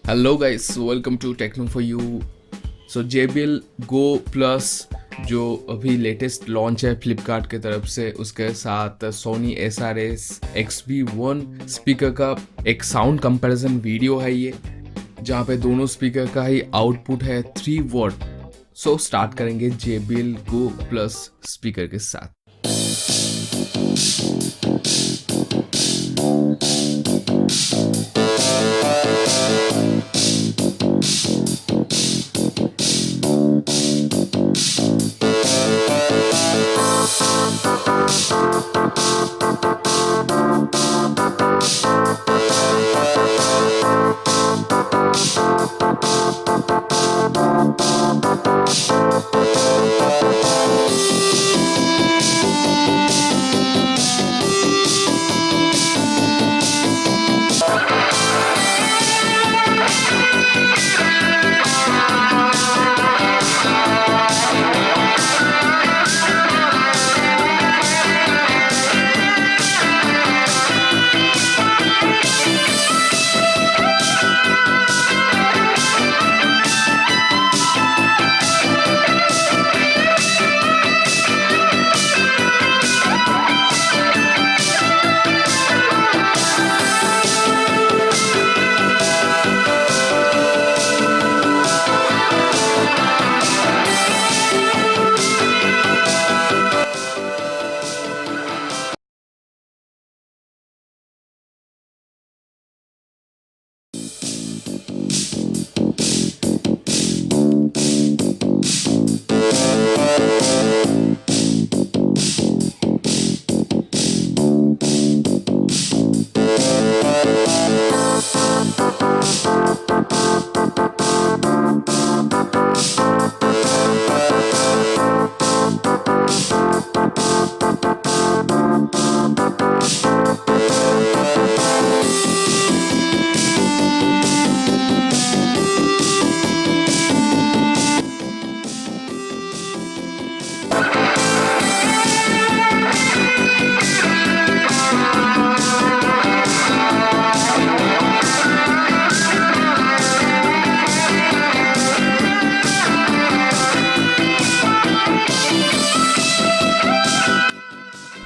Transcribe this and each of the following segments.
Hello guys, welcome to techno for you. So JBL Go Plus जो अभी latest launch है फ्लिपकार्ट के तरफ से, उसके साथ सोनी SRS XB-01 स्पीकर का एक साउंड कंपैरिजन वीडियो है ये, जहाँ पे दोनों स्पीकर का ही आउटपुट है 3 वॉट। सो स्टार्ट करेंगे JBL Go Plus स्पीकर के साथ।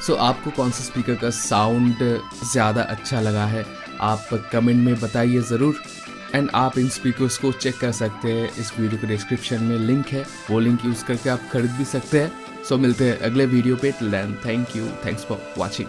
सो आपको कौन सा स्पीकर का साउंड ज़्यादा अच्छा लगा है, आप कमेंट में बताइए ज़रूर। एंड आप इन स्पीकर्स को चेक कर सकते हैं, इस वीडियो के डिस्क्रिप्शन में लिंक है, वो लिंक यूज़ करके आप खरीद भी सकते हैं। सो मिलते हैं अगले वीडियो पे। Till then, thank you, thanks for watching.